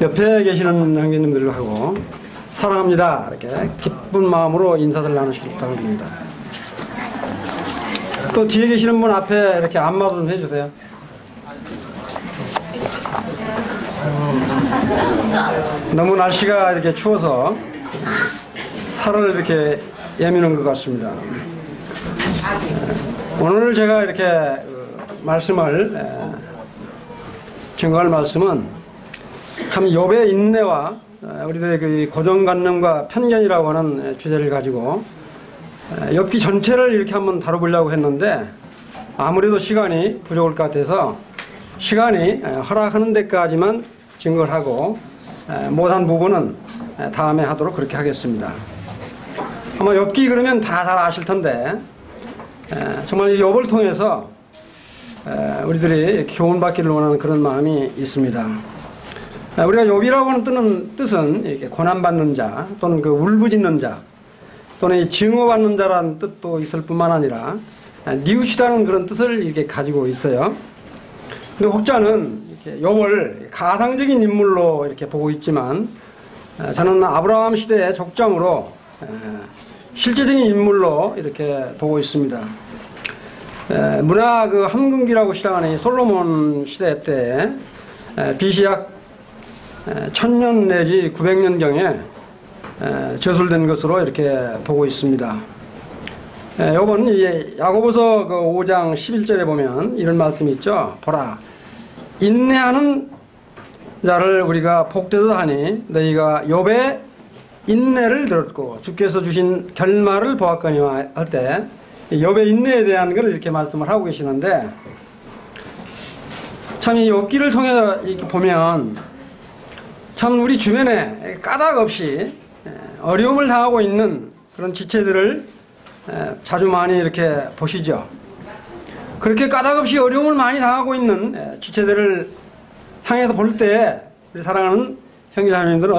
옆에 계시는 형제님들하고 사랑합니다 이렇게 기쁜 마음으로 인사들 나누시길 부탁드립니다. 또 뒤에 계시는 분 앞에 이렇게 안마도 좀 해주세요. 너무 날씨가 이렇게 추워서 살을 이렇게 예미는 것 같습니다. 오늘 제가 이렇게 말씀을 증거할 말씀은 참 욥의 인내와 우리들의 그 고정관념과 편견이라고 하는 주제를 가지고 욥기 전체를 이렇게 한번 다뤄보려고 했는데 아무래도 시간이 부족할 것 같아서 시간이 허락하는 데까지만 증거를 하고 못한 부분은 다음에 하도록 그렇게 하겠습니다. 아마 욥기 그러면 다 잘 아실 텐데 정말 이 욥을 통해서 우리들이 교훈받기를 원하는 그런 마음이 있습니다. 우리가 욥이라고 하는 뜻은 이렇게 고난받는 자 또는 그 울부짖는 자 또는 이 증오받는 자라는 뜻도 있을 뿐만 아니라 뉘우치다는 그런 뜻을 이렇게 가지고 있어요. 근데 혹자는 이렇게 욥을 가상적인 인물로 이렇게 보고 있지만 저는 아브라함 시대의 족장으로 실제적인 인물로 이렇게 보고 있습니다. 문화 그 함금기라고 시작하는 이 솔로몬 시대 때 BC 약 1000년 내지 900년경에 저술된 것으로 이렇게 보고 있습니다. 요번 야고보서 그 5장 11절에 보면 이런 말씀이 있죠. 보라, 인내하는 자를 우리가 복되다 하니 너희가 욥의 인내를 들었고 주께서 주신 결말을 보았거니와 할 때 욥의 인내에 대한 걸 이렇게 말씀을 하고 계시는데 참 이 욥기를 통해서 이렇게 보면 참 우리 주변에 까닭 없이 어려움을 당하고 있는 그런 지체들을 자주 많이 이렇게 보시죠. 그렇게 까닭 없이 어려움을 많이 당하고 있는 지체들을 향해서 볼 때 우리 사랑하는 형제자매님들은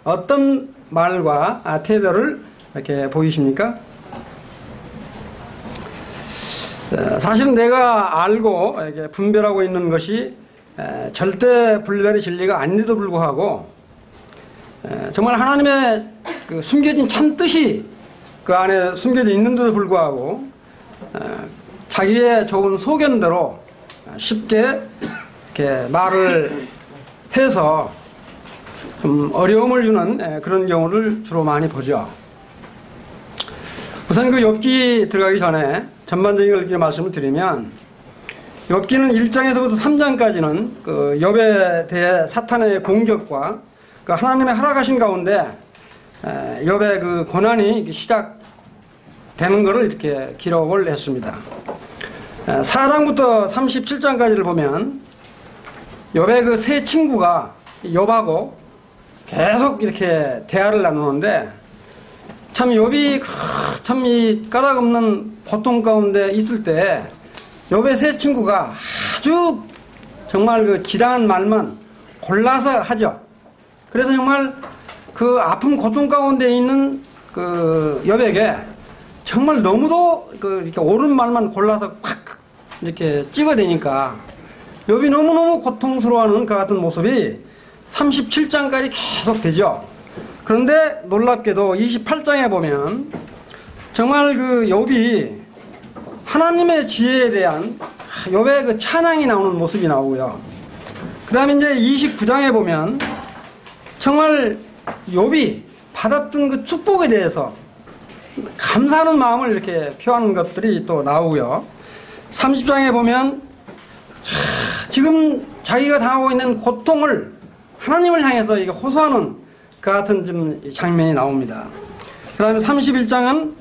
어떤 말과 태도를 이렇게 보이십니까? 사실은 내가 알고 이렇게 분별하고 있는 것이 절대 불변의 진리가 아닌데도 불구하고 정말 하나님의 그 숨겨진 참 뜻이 그 안에 숨겨져 있는데도 불구하고 자기의 좋은 소견대로 쉽게 이렇게 말을 해서 좀 어려움을 주는 그런 경우를 주로 많이 보죠. 우선 그 욥기 들어가기 전에 전반적인 걸 말씀을 드리면 욥기는 1장에서부터 3장까지는 그 욥에 대해 사탄의 공격과 그 하나님의 허락하신 가운데 욥의 그 고난이 시작되는 것을 이렇게 기록을 했습니다. 4장부터 37장까지를 보면 욥의 그 세 친구가 욥하고 계속 이렇게 대화를 나누는데 참 욥이 참 이 까닭없는 고통 가운데 있을 때 욥의 세 친구가 아주 정말 그 지당한 말만 골라서 하죠. 그래서 정말 그 아픔 고통 가운데 있는 그 욥에게 정말 너무도 그 이렇게 옳은 말만 골라서 콱 이렇게 찍어대니까 욥이 너무너무 고통스러워하는 그 같은 모습이 37장까지 계속 되죠. 그런데 놀랍게도 28장에 보면 정말 그 욥이 하나님의 지혜에 대한 욥의 그 찬양이 나오는 모습이 나오고요. 그 다음에 이제 29장에 보면 정말 욥이 받았던 그 축복에 대해서 감사하는 마음을 이렇게 표하는 것들이 또 나오고요. 30장에 보면 지금 자기가 당하고 있는 고통을 하나님을 향해서 이게 호소하는 그 같은 좀 장면이 나옵니다. 그 다음에 31장은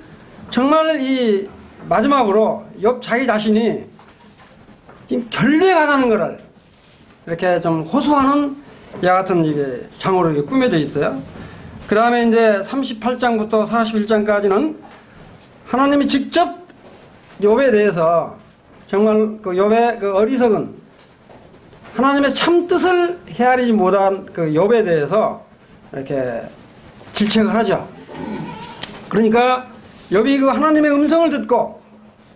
정말 이 마지막으로 욥 자기 자신이 지금 결례에 가다는 것을 이렇게 좀 호소하는 이와 같은 이게 장으로 이렇게 꾸며져 있어요. 그 다음에 이제 38장부터 41장까지는 하나님이 직접 욥에 대해서 정말 그 욥의 그 어리석은 하나님의 참 뜻을 헤아리지 못한 그 욥에 대해서 이렇게 질책을 하죠. 그러니까 욥이 그 하나님의 음성을 듣고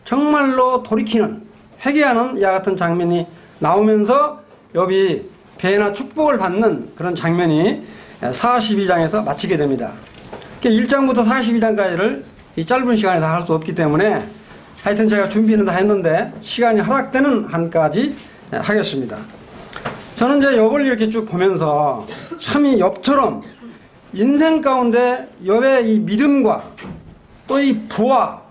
정말로 돌이키는 회개하는 이와 같은 장면이 나오면서 욥이 배나 축복을 받는 그런 장면이 42장에서 마치게 됩니다. 1장부터 42장까지를 이 짧은 시간에 다 할 수 없기 때문에 하여튼 제가 준비는 다 했는데 시간이 허락되는 한까지 하겠습니다. 저는 이제 욥을 이렇게 쭉 보면서 참 이 욥처럼 인생 가운데 욥의 이 믿음과 또 이 부와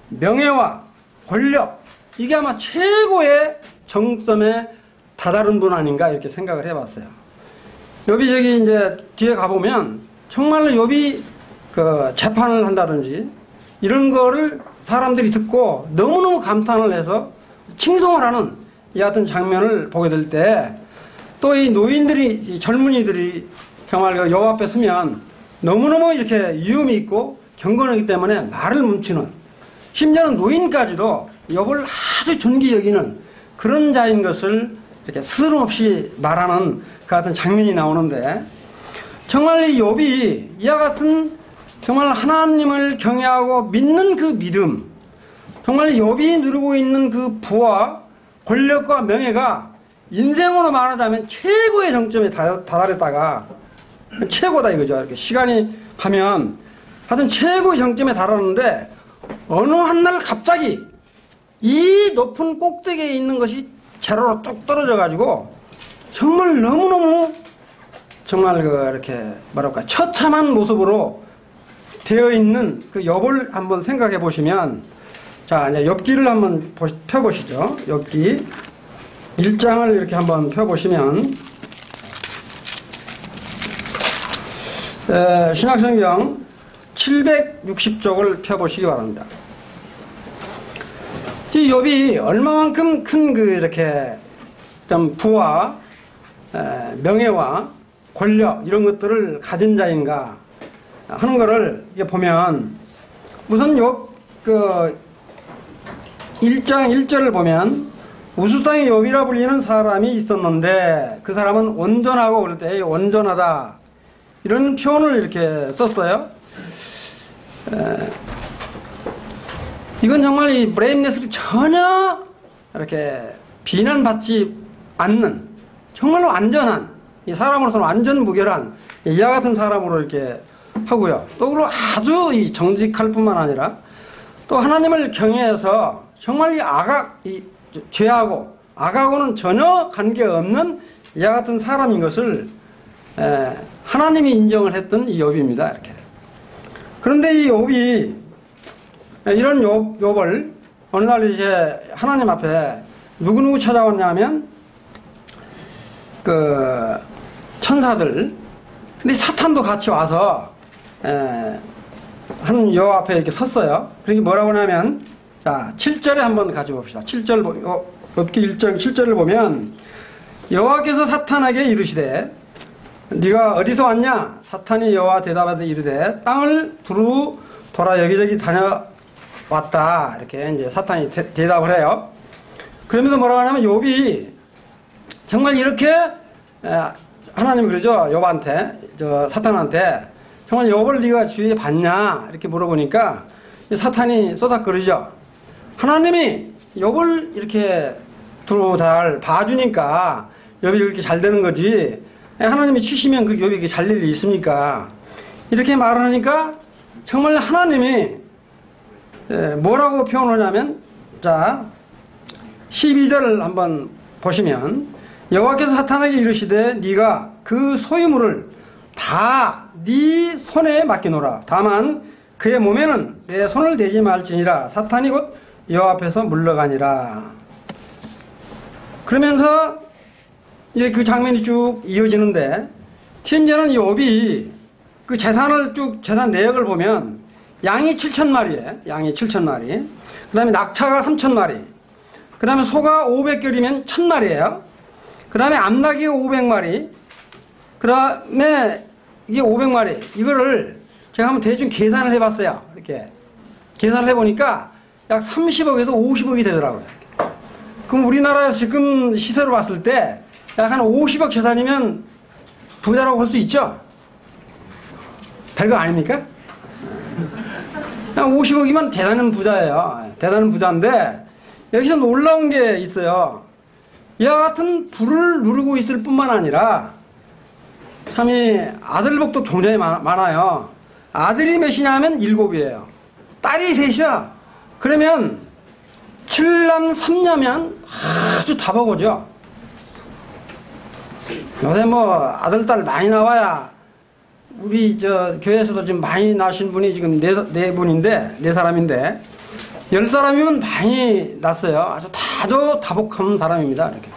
명예와 권력, 이게 아마 최고의 정점에 다다른 분 아닌가 이렇게 생각을 해봤어요. 욥이 저기 이제 뒤에 가보면 정말로 욥이 그 재판을 한다든지 이런 거를 사람들이 듣고 너무너무 감탄을 해서 칭송을 하는 이 같은 장면을 보게 될 때 또 이 노인들이, 이 젊은이들이 정말 그 욥 앞에 서면 너무너무 이렇게 위험이 있고 경건하기 때문에 말을 멈추는, 심지어는 노인까지도 욥을 아주 존귀 여기는 그런 자인 것을 이렇게 스스럼없이 말하는 그 같은 장면이 나오는데, 정말 이 욥이 이와 같은 정말 하나님을 경외하고 믿는 그 믿음, 정말 욥이 누리고 있는 그 부와 권력과 명예가 인생으로 말하자면 최고의 정점에 다다랐다가, 최고다 이거죠. 이렇게 시간이 가면 하여튼 최고의 정점에 달하는데 어느 한날 갑자기 이 높은 꼭대기에 있는 것이 제로로 뚝 떨어져 가지고 정말 너무너무 정말 그 이렇게 뭐랄까 처참한 모습으로 되어 있는 그 욥을 한번 생각해 보시면, 자 이제 욥기를 한번 펴보시죠. 욥기 1장을 이렇게 한번 펴보시면 신약성경 760쪽을 펴보시기 바랍니다. 이 욥이 얼마만큼 큰 그 이렇게 좀 부와 명예와 권력 이런 것들을 가진 자인가 하는 거를 이게 보면, 우선 욥 그 1장 1절을 보면 우수성의 욥이라 불리는 사람이 있었는데 그 사람은 온전하고, 그럴 때 온전하다 이런 표현을 이렇게 썼어요. 이건 정말 이 브레임네스를 전혀 이렇게 비난받지 않는 정말로 안전한, 이 사람으로서는 완전 무결한 이와 같은 사람으로 이렇게 하고요. 또 그리고 아주 이 정직할 뿐만 아니라 또 하나님을 경외해서 정말 이 죄하고 악하고는 전혀 관계없는 이와 같은 사람인 것을 하나님이 인정을 했던 이 욥입니다. 이렇게. 그런데 이 욥이 이런 욥을 어느 날 이제 하나님 앞에 누구누구 찾아왔냐면 그 천사들, 근데 사탄도 같이 와서 한 욥 앞에 이렇게 섰어요. 그러니 뭐라고 하냐면, 자 7절에 한번 같이 봅시다. 7절 욥기 1장 7절을 보면 여호와께서 사탄에게 이르시되 네가 어디서 왔냐? 사탄이 여호와 대답하되 이르되 땅을 두루 돌아 여기저기 다녀왔다. 이렇게 이제 사탄이 대답을 해요. 그러면서 뭐라고 하냐면 욥이 정말 이렇게 하나님이 그러죠. 욥한테, 저 사탄한테 정말 욥을 네가 주위에 봤냐? 이렇게 물어보니까 사탄이 쏘닥거리죠. 하나님이 욥을 이렇게 두루 잘 봐주니까 욥이 이렇게 잘 되는 거지. 하나님이 치시면 그 욥이 이렇게 잘 될 일이 있습니까? 이렇게 말하니까 정말 하나님이 뭐라고 표현하냐면, 자 12절을 한번 보시면 여호와께서 사탄에게 이르시되 네가 그 소유물을 다 네 손에 맡기노라. 다만 그의 몸에는 내 손을 대지 말지니라. 사탄이 곧 여호와 앞에서 물러가니라. 그러면서 이제 그 장면이 쭉 이어지는데, 심지어는 이 욥이 그 재산을 쭉, 재산 내역을 보면 양이 7,000마리에, 양이 7,000마리, 그 다음에 낙타가 3,000마리, 그 다음에 소가 500결이면 1,000마리예요. 그 다음에 암나귀가 500마리, 그 다음에 이게 500마리, 이거를 제가 한번 대충 계산을 해봤어요. 이렇게 계산을 해보니까 약 30억에서 50억이 되더라고요. 그럼 우리나라 지금 시세로 봤을 때 약 한 50억 재산이면 부자라고 할 수 있죠? 별거 아닙니까? 50억이면 대단한 부자예요. 대단한 부자인데 여기서 놀라운 게 있어요. 이와 같은 불을 누르고 있을 뿐만 아니라 참이 아들복도 굉장히 많아요. 아들이 몇이냐 하면 7이에요. 딸이 3이야. 그러면 7남 3녀면 아주 다보고죠. 요새 뭐 아들 딸 많이 나와야 우리 저 교회에서도 지금 많이 나신 분이 지금 네 분인데, 4사람인데 10사람이면 많이 났어요. 아주 다복한 사람입니다. 이렇게.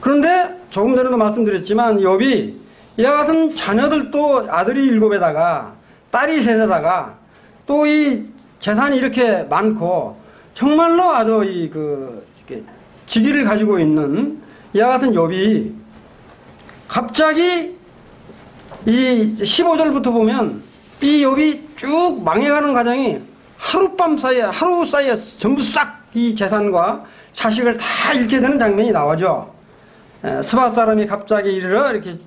그런데 조금 전에도 말씀드렸지만 욥이 이와 같은 자녀들도 아들이 7에다가 딸이 3에다가 또 이 재산이 이렇게 많고 정말로 아주 이렇게 직위를 가지고 있는 이와 같은 욥이 갑자기 이 15절부터 보면 이 욥이 쭉 망해가는 과정이 하루 사이에 전부 싹 이 재산과 자식을 다 잃게 되는 장면이 나오죠. 스바 사람이 갑자기 이르러 이렇게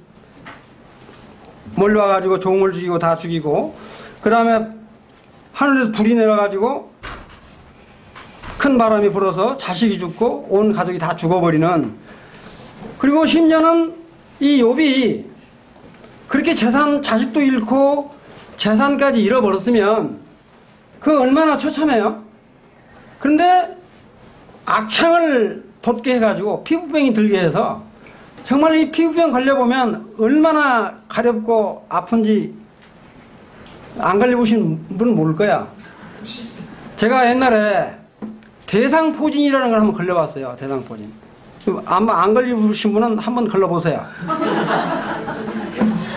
몰려와가지고 종을 죽이고 다 죽이고, 그 다음에 하늘에서 불이 내려가지고 큰 바람이 불어서 자식이 죽고 온 가족이 다 죽어버리는, 그리고 심지어는 이 욥이 그렇게 자식도 잃고 재산까지 잃어버렸으면 그 얼마나 처참해요. 그런데 악창을 돋게 해가지고 피부병이 들게 해서, 정말 이 피부병 걸려보면 얼마나 가렵고 아픈지 안 걸려보신 분은 모를 거야. 제가 옛날에 대상포진이라는 걸 한번 걸려봤어요. 대상포진. 아마 안 걸려보신 분은 한번 걸려보세요.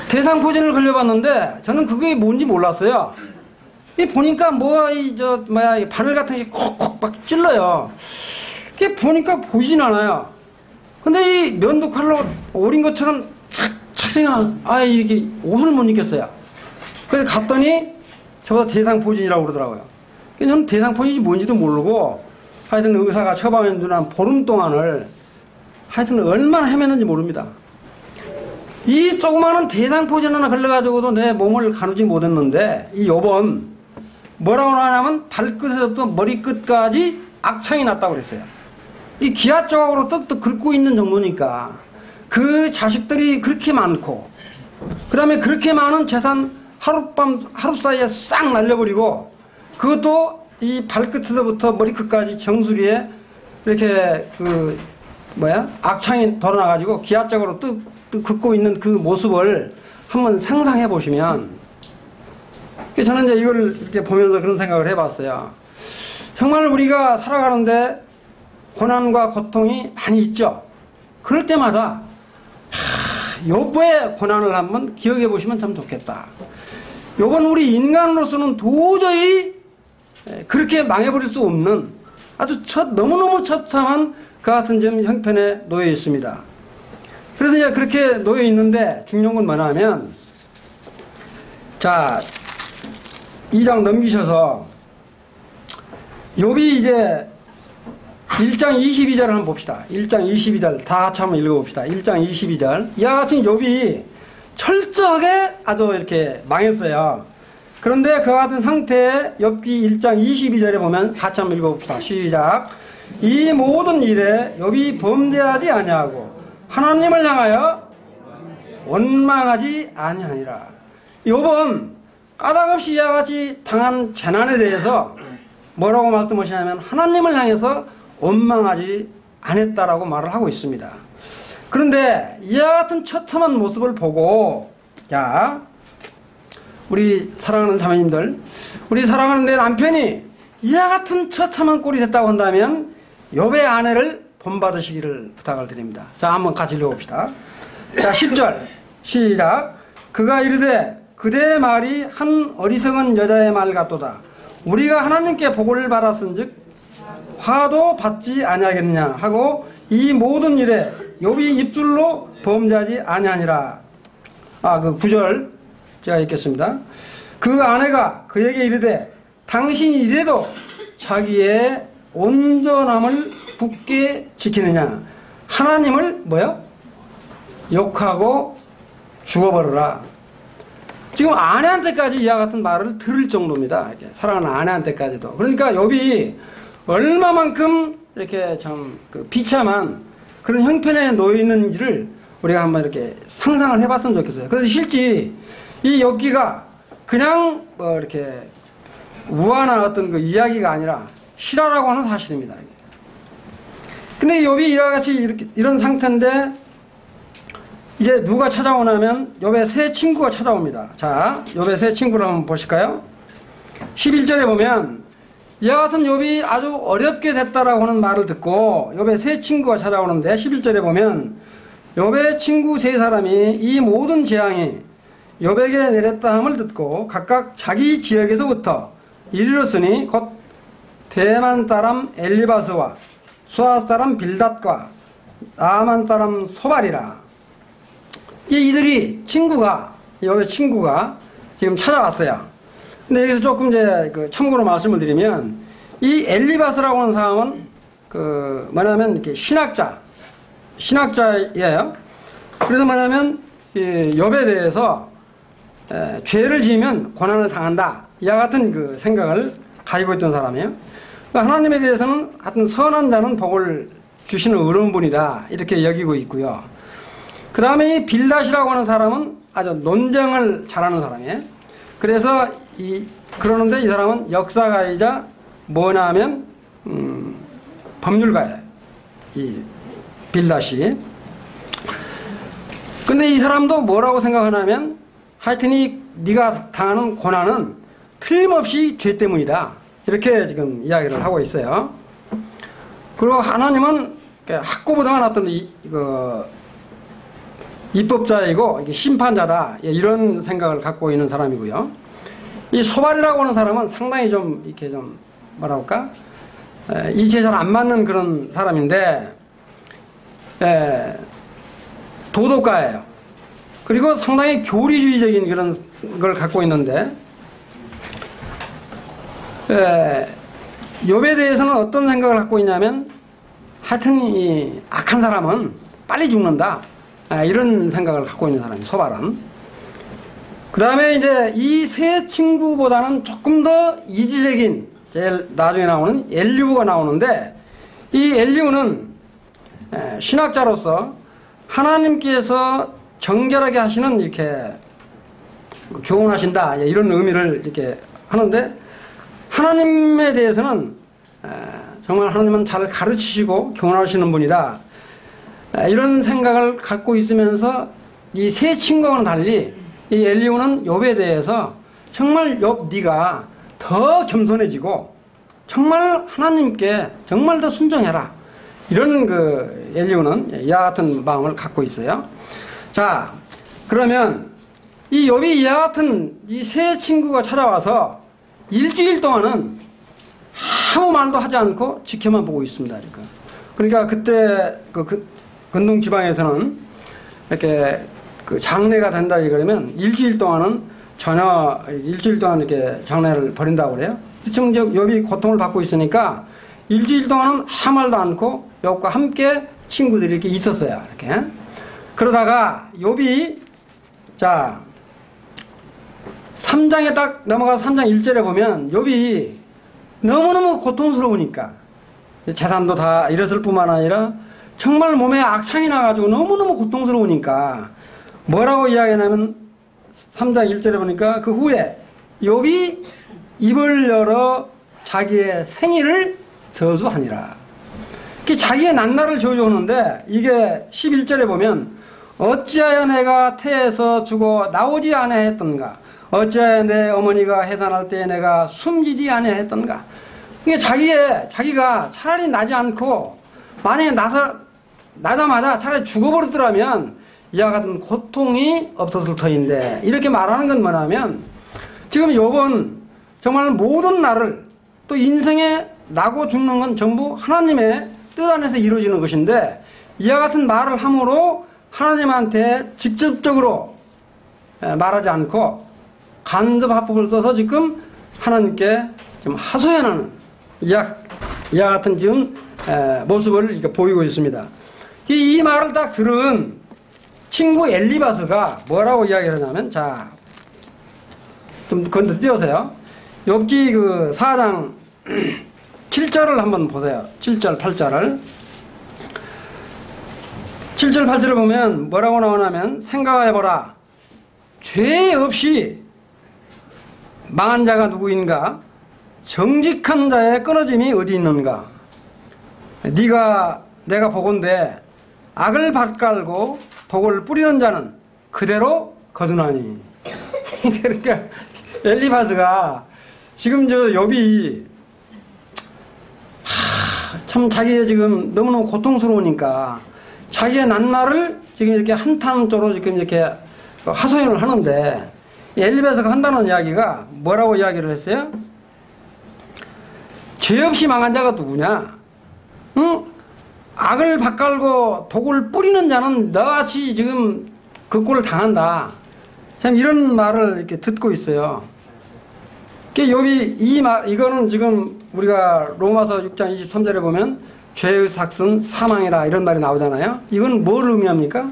대상포진을 걸려봤는데 저는 그게 뭔지 몰랐어요. 보니까 바늘 같은 게 콕콕 막 찔러요. 그게 보니까 보이진 않아요. 근데 이 면도칼로 오린 것처럼 착착 생각, 이렇게 옷을 못 입겠어요. 그래서 갔더니 저보다 대상포진이라고 그러더라고요. 저는 대상포진이 뭔지도 모르고 하여튼 의사가 처방해 준 한 보름 동안을 하여튼 얼마나 헤맸는지 모릅니다. 이 조그마한 대상포진 하나 걸려가지고도 내 몸을 가누지 못했는데, 이 욥은 뭐라고 하냐면 발끝에서부터 머리끝까지 악창이 났다고 그랬어요. 이 기아 조각으로 떡떡 긁고 있는 정도니까, 그 자식들이 그렇게 많고, 그 다음에 그렇게 많은 재산 하루 사이에 싹 날려버리고, 그것도 이 발끝에서부터 머리끝까지 정수리에 이렇게 악창이 돌아나가지고 기아적으로 떡 긋고 있는 그 모습을 한번 상상해 보시면, 저는 이제 이걸 이렇게 보면서 그런 생각을 해봤어요. 정말 우리가 살아가는데 고난과 고통이 많이 있죠. 그럴 때마다 욥의 고난을 한번 기억해 보시면 참 좋겠다. 욥은 우리 인간으로서는 도저히 그렇게 망해버릴 수 없는 아주 너무너무 처참한 그 같은 점 형편에 놓여 있습니다. 그래서 이제 그렇게 놓여 있는데 중요한 건 뭐냐면, 자, 2장 넘기셔서 욥이 이제 1장 22절을 한번 봅시다. 1장 22절 다 같이 한번 읽어봅시다. 1장 22절. 이와 같이 욥이 철저하게 아주 이렇게 망했어요. 그런데 그와 같은 상태에 욥기 1장 22절에 보면 같이 한번 읽어봅시다. 시작. 이 모든 일에 욥이 범죄하지 아니하고 하나님을 향하여 원망하지 아니하니라. 욥은 까닭없이 이와 같이 당한 재난에 대해서 뭐라고 말씀하시냐면 하나님을 향해서 원망하지 않았다라고 말을 하고 있습니다. 그런데 이와 같은 처참한 모습을 보고, 자, 우리 사랑하는 자매님들, 우리 사랑하는 내 남편이 이와 같은 처참한 꼴이 됐다고 한다면 욥의 아내를 본받으시기를 부탁을 드립니다. 자, 한번 같이 읽어봅시다. 자, 10절 시작. 그가 이르되 그대의 말이 한 어리석은 여자의 말 같도다. 우리가 하나님께 복을 받았은즉 화도 받지 아니하겠느냐 하고 이 모든 일에 욥이 입술로 범죄하지 아니하니라. 그 9절 제가 읽겠습니다. 그 아내가 그에게 이르되 당신이 이래도 자기의 온전함을 굳게 지키느냐. 하나님을 욕하고 죽어버려라. 지금 아내한테까지 이와 같은 말을 들을 정도입니다. 이렇게 사랑하는 아내한테까지도. 그러니까 욥이 얼마만큼 이렇게 참 비참한 그런 형편에 놓여 있는지를 우리가 한번 이렇게 상상을 해봤으면 좋겠어요. 그래서 실제 이 욥기가 그냥 뭐 이렇게 우화나 어떤 그 이야기가 아니라 실화라고 하는 사실입니다. 근데 욥이 이와 같이 이런 상태인데 이제 누가 찾아오냐면 욥의 세 친구가 찾아옵니다. 자, 욥의 세 친구를 한번 보실까요? 11절에 보면 이와 같은 욥이 아주 어렵게 됐다라고 하는 말을 듣고 욥의 세 친구가 찾아오는데 11절에 보면 욥의 친구 세 사람이 이 모든 재앙이 욥에게 내렸다 함을 듣고 각각 자기 지역에서부터 이르렀으니 곧 대만 사람 엘리바스와 수아 사람 빌닷과 나아만 사람 소발이라. 이들이 욥의 친구가 지금 찾아왔어요. 근데 여기서 조금 이제 참고로 말씀을 드리면 이 엘리바스라고 하는 사람은 뭐냐면 이렇게 신학자예요. 그래서 뭐냐면 이 욥에 대해서 죄를 지으면 고난을 당한다. 이와 같은 그 생각을 가지고 있던 사람이에요. 그러니까 하나님에 대해서는 하여튼 선한 자는 복을 주시는 의로운 분이다. 이렇게 여기고 있고요. 그 다음에 이 빌닷이라고 하는 사람은 아주 논쟁을 잘하는 사람이에요. 그래서 그러는데 이 사람은 역사가이자 뭐냐 하면 법률가예요. 이 빌닷이. 근데 이 사람도 뭐라고 생각하냐면 하여튼 네가 당하는 고난은 틀림없이 죄 때문이다. 이렇게 지금 이야기를 하고 있어요. 그리고 하나님은 학고부당한 어떤 입법자이고 심판자다. 이런 생각을 갖고 있는 사람이고요. 이 소발이라고 하는 사람은 상당히 좀 이렇게 좀 뭐라 할까? 이치에 잘 안 맞는 그런 사람인데 도덕가예요. 그리고 상당히 교리주의적인 그런 걸 갖고 있는데 욥에 대해서는 어떤 생각을 갖고 있냐면 하여튼 이 악한 사람은 빨리 죽는다. 이런 생각을 갖고 있는 사람이 소발은. 그 다음에 이제 이 세 친구보다는 조금 더 이지적인 제일 나중에 나오는 엘리후가 나오는데 이 엘리후는 신학자로서 하나님께서 정결하게 하시는 이렇게 교훈하신다 이런 의미를 이렇게 하는데 하나님에 대해서는 정말 하나님은 잘 가르치시고 교훈하시는 분이다 이런 생각을 갖고 있으면서 이 세 친구와는 달리 이 엘리후는 욥에 대해서 정말 욥 네가 더 겸손해지고 정말 하나님께 정말 더 순종해라 이런 엘리후는 이와 같은 마음을 갖고 있어요. 자, 그러면 이 욥이 이와 같은 이 세 친구가 찾아와서 일주일 동안은 아무 말도 하지 않고 지켜만 보고 있습니다. 그러니까 그때 근동 지방에서는 이렇게 장례가 된다 그러면 일주일 동안은 일주일 동안 이렇게 장례를 벌인다고 그래요. 지금 욥이 고통을 받고 있으니까 일주일 동안은 아무 말도 않고 욥과 함께 친구들이 이렇게 있었어요. 이렇게. 그러다가 욥이 3장에 딱 넘어가서 3장 1절에 보면 욥이 너무너무 고통스러우니까 재산도 다 잃었을 뿐만 아니라 정말 몸에 악창이 나가지고 너무너무 고통스러우니까 뭐라고 이야기하냐면 3장 1절에 보니까 그 후에 욥이 입을 열어 자기의 생일을 저주하니라. 자기의 난날을 저주하는데 이게 11절에 보면 어찌하여 내가 태에서 죽어 나오지 아니하였던가 어찌하여 내 어머니가 해산할 때 내가 숨지지 아니하였던가. 이게 자기가 차라리 나지 않고 만약에 나자마자 차라리 죽어버렸더라면 이와 같은 고통이 없었을 터인데 이렇게 말하는 건 뭐냐면 지금 욥은 정말 모든 날을 또 인생에 나고 죽는 건 전부 하나님의 뜻 안에서 이루어지는 것인데 이와 같은 말을 함으로 하나님한테 직접적으로 말하지 않고 간접 화법을 써서 지금 하나님께 지금 하소연하는 이와 같은 지금 모습을 이렇게 보이고 있습니다. 이 말을 딱 들은 친구 엘리바스가 뭐라고 이야기를 하냐면 좀 건너 띄우세요. 욥기 4장 7절을 한번 보세요. 7절 8절을 7절 8절을 보면 뭐라고 나오냐면 생각해보라. 죄 없이 망한 자가 누구인가? 정직한 자의 끊어짐이 어디 있는가? 내가 보건대 악을 밭갈고 독을 뿌리는 자는 그대로 거두나니. 그러니까 엘리바스가 지금 저 욥이 참 자기의 지금 너무너무 고통스러우니까 자기의 낱날을 지금 이렇게 한탄조로 지금 이렇게 하소연을 하는데, 엘리바스가 한다는 이야기가 뭐라고 이야기를 했어요? 죄 없이 망한 자가 누구냐? 응? 악을 밭갈고 독을 뿌리는 자는 너같이 지금 그 꼴을 당한다. 참 이런 말을 이렇게 듣고 있어요. 욥이 이거는 지금 우리가 로마서 6장 23절에 보면 죄의 삭은 사망이라 이런 말이 나오잖아요. 이건 뭘 의미합니까?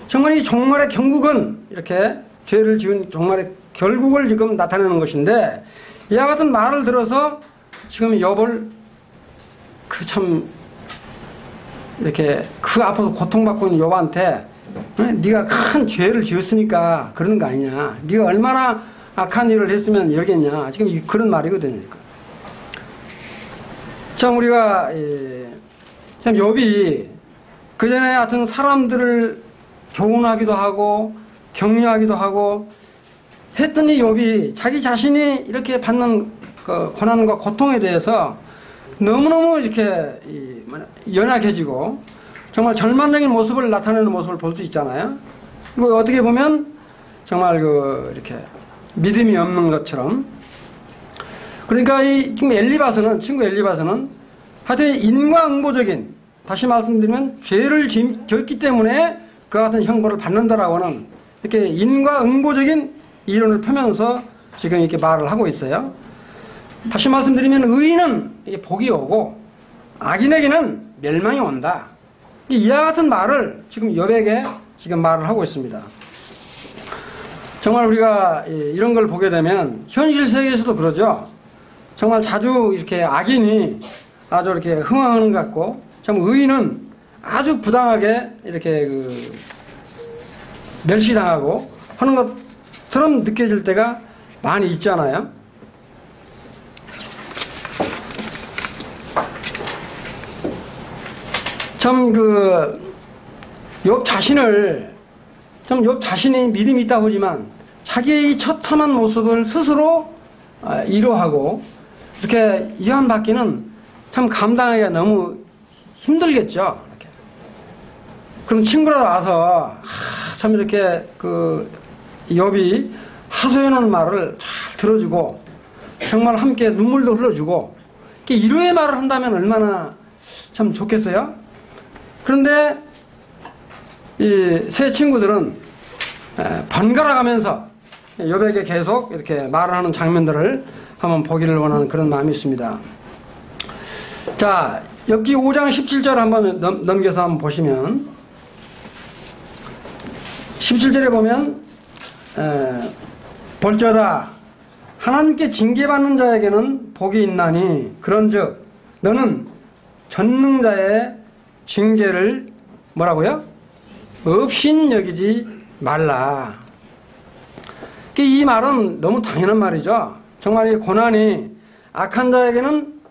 정말 이 종말의 경국은 이렇게 죄를 지은 종말의 결국을 지금 나타내는 것인데, 이와 같은 말을 들어서 지금 욥을 참 이렇게 그 앞에서 고통받고 있는 욥한테 네가 큰 죄를 지었으니까 그러는 거 아니냐, 네가 얼마나 악한 일을 했으면 이러겠냐, 지금 그런 말이거든요. 참 우리가 참 욥이 그전에 하여튼 사람들을 교훈하기도 하고 격려하기도 하고 했더니 욥이 자기 자신이 이렇게 받는 그 고난과 고통에 대해서 너무너무 이렇게 연약해지고 정말 절망적인 모습을 나타내는 모습을 볼 수 있잖아요. 그리고 어떻게 보면 정말 이렇게 믿음이 없는 것처럼. 그러니까 지금 친구 엘리바스는 하여튼 인과응보적인, 다시 말씀드리면 죄를 지었기 때문에 그와 같은 형벌을 받는다라고 하는 이렇게 인과응보적인 이론을 펴면서 지금 이렇게 말을 하고 있어요. 다시 말씀드리면 의인은 복이 오고 악인에게는 멸망이 온다. 이와 같은 말을 지금 욥에게 지금 말을 하고 있습니다. 정말 우리가 이런 걸 보게 되면 현실 세계에서도 그러죠. 정말 자주 이렇게 악인이 아주 이렇게 흥황하는 것 같고, 참 의인은 아주 부당하게 이렇게 멸시당하고 하는 것처럼 느껴질 때가 많이 있잖아요. 참 욥 자신이 믿음이 있다고 하지만 자기의 이 처참한 모습을 스스로 위로하고 이렇게 위안받기는 참 감당하기가 너무 힘들겠죠. 이렇게. 그럼 친구라 와서 참 이렇게 욥이 하소연하는 말을 잘 들어주고 정말 함께 눈물도 흘려주고 이렇게 위로의 말을 한다면 얼마나 참 좋겠어요. 그런데 이 세 친구들은 번갈아 가면서 욥에게 계속 이렇게 말을 하는 장면들을 한번 보기를 원하는 그런 마음이 있습니다. 자, 욥기 5장 17절 한번 넘겨서 한번 보시면, 17절에 보면 볼저다 하나님께 징계받는 자에게는 복이 있나니 그런즉 너는 전능자의 징계를 뭐라고요? 없인 여기지 말라. 이 말은 너무 당연한 말이죠. 정말 이 고난이 악한 자에게는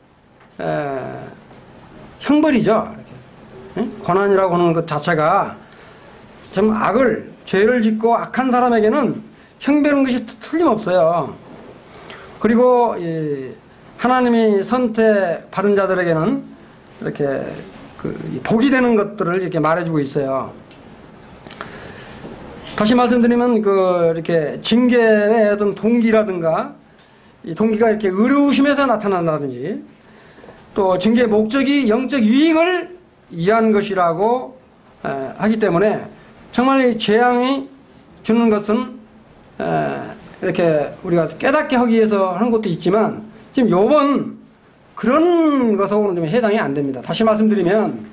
형벌이죠. 고난이라고 하는 것 자체가 좀 죄를 짓고 악한 사람에게는 형벌인 것이 틀림없어요. 그리고 하나님이 선택받은 자들에게는 이렇게 복이 되는 것들을 이렇게 말해주고 있어요. 다시 말씀드리면 이렇게 징계의 어떤 동기라든가 이 동기가 이렇게 의로우심에서 나타난다든지, 또 징계의 목적이 영적 유익을 위한 것이라고 하기 때문에 정말 이 재앙이 주는 것은 이렇게 우리가 깨닫게 하기 위해서 하는 것도 있지만, 지금 욥은 그런 것하고는 좀 해당이 안 됩니다. 다시 말씀드리면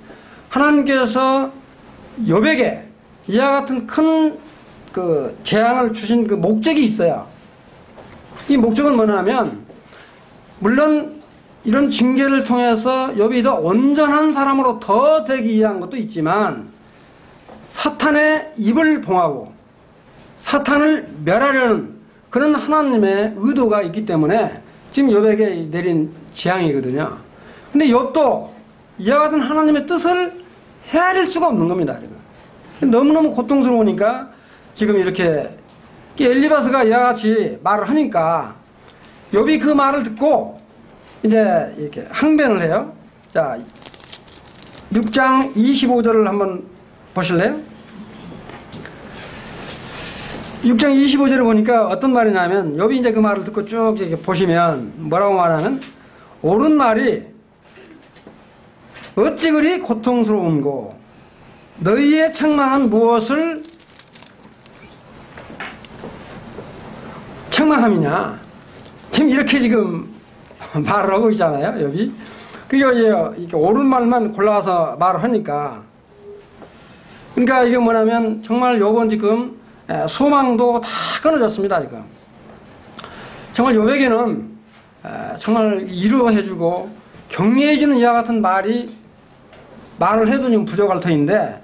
하나님께서 욥에게 이와 같은 큰 재앙을 주신 목적이 있어요. 이 목적은 뭐냐면, 물론 이런 징계를 통해서 욥이 더 온전한 사람으로 더 되기 위한 것도 있지만, 사탄의 입을 봉하고 사탄을 멸하려는 그런 하나님의 의도가 있기 때문에 지금 욥에게 내린 재앙이거든요. 근데 욥도 이와 같은 하나님의 뜻을 헤아릴 수가 없는 겁니다. 너무너무 고통스러우니까 지금 이렇게 엘리바스가 이와 같이 말을 하니까 욥이 그 말을 듣고 이제 이렇게 항변을 해요. 자, 6장 25절을 한번 보실래요? 6장 25절을 보니까 어떤 말이냐면 욥이 이제 그 말을 듣고 쭉 이렇게 보시면 뭐라고 말하면 옳은 말이 어찌 그리 고통스러운고 너희의 책망은 무엇을 책망함이냐. 지금 이렇게 지금 말을 하고 있잖아요, 욥이. 그러니까 이렇게 옳은 말만 골라서 말을 하니까. 그러니까 이게 뭐냐면 정말 욥은 지금 소망도 다 끊어졌습니다, 지금. 정말 욥에게는 정말 위로해주고 격려해주는 이와 같은 말을 해도 좀 부족할 터인데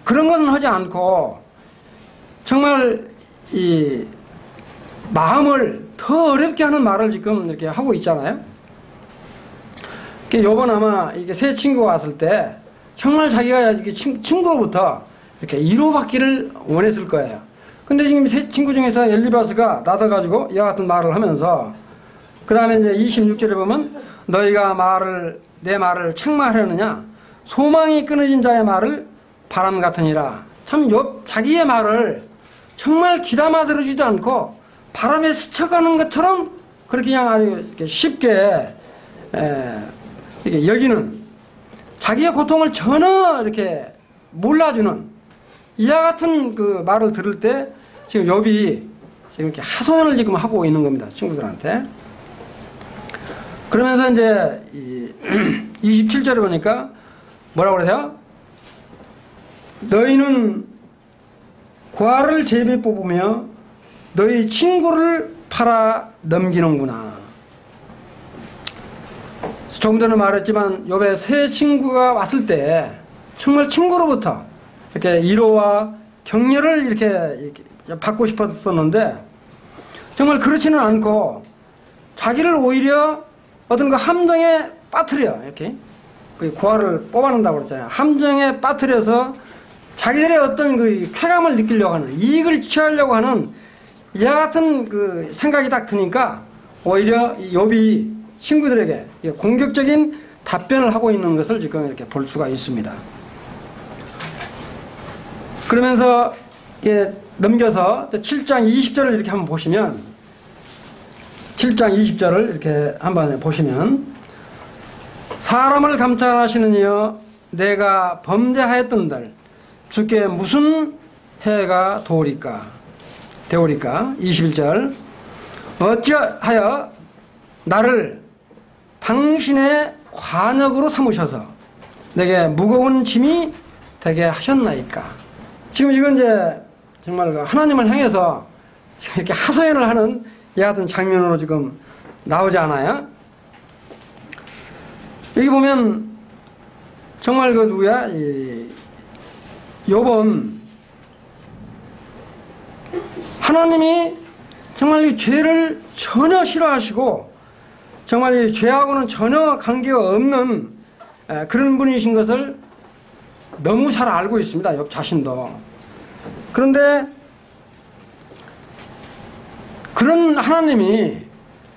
그런 것은 하지 않고 정말 이 마음을 더 어렵게 하는 말을 지금 이렇게 하고 있잖아요. 욥은 아마 이게 새 친구가 왔을 때 정말 자기가 이렇게 친구로부터 이렇게 위로받기를 원했을 거예요. 근데 지금 새 친구 중에서 엘리바스가 나서가지고 이와 같은 말을 하면서 그 다음에 이제 26절에 보면 너희가 내 말을 책망하려느냐 소망이 끊어진 자의 말을 바람 같으니라. 참 욥 자기의 말을 정말 귀담아 들어주지 않고 바람에 스쳐가는 것처럼 그렇게 그냥 아주 이렇게 쉽게 이렇게 여기는 자기의 고통을 전혀 이렇게 몰라주는 이와 같은 그 말을 들을 때 지금 욥이 지금 이렇게 하소연을 지금 하고 있는 겁니다. 친구들한테. 그러면서 이제 27절에 보니까 뭐라고 그래요? 너희는 과를 제비 뽑으며 너희 친구를 팔아 넘기는구나. 조금 전에 말했지만 욥의 새 친구가 왔을 때 정말 친구로부터 이렇게 위로와 격려를 이렇게 받고 싶었었는데 정말 그렇지는 않고 자기를 오히려 어떤 그 함정에 빠뜨려 이렇게 그 고아를 뽑아낸다고 그랬잖아요. 함정에 빠뜨려서 자기들의 어떤 그 쾌감을 느끼려고 하는 이익을 취하려고 하는 이와 같은 그 생각이 딱 드니까 오히려 욥이 친구들에게 공격적인 답변을 하고 있는 것을 지금 이렇게 볼 수가 있습니다. 그러면서 넘겨서 7장 20절을 이렇게 한번 보시면 7장 20절을 이렇게 한번 보시면 사람을 감찰하시는 이여 내가 범죄하였던들 주께 무슨 해가 되오리까 21절 어찌하여 나를 당신의 관역으로 삼으셔서 내게 무거운 짐이 되게 하셨나이까. 지금 이건 이제 정말 하나님을 향해서 이렇게 하소연을 하는 이 같은 장면으로 지금 나오지 않아요? 여기 보면 정말 그 누구야? 욥은 하나님이 정말 이 죄를 전혀 싫어하시고 정말 이 죄하고는 전혀 관계가 없는 그런 분이신 것을 너무 잘 알고 있습니다. 욥 자신도. 그런데 그런 하나님이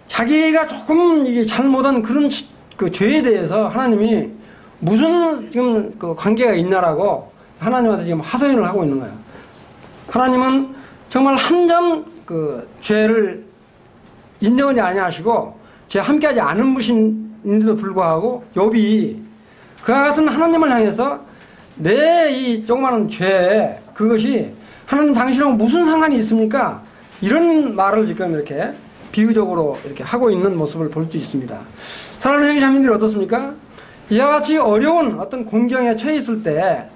자기가 조금 이게 잘못한 그런 그 죄에 대해서 하나님이 무슨 지금 그 관계가 있나라고 하나님한테 지금 하소연을 하고 있는 거예요. 하나님은 정말 한 점 그 죄를 인정하지 아니하시고 죄 함께하지 않은 분인데도 불구하고 욥이 그와 같은 하나님을 향해서 내 이 조그마한 죄 그것이 하나님 당신하고 무슨 상관이 있습니까? 이런 말을 지금 이렇게 비유적으로 이렇게 하고 있는 모습을 볼 수 있습니다. 사랑하는 형제 자매님들이 어떻습니까? 이와 같이 어려운 어떤 공경에 처해 있을 때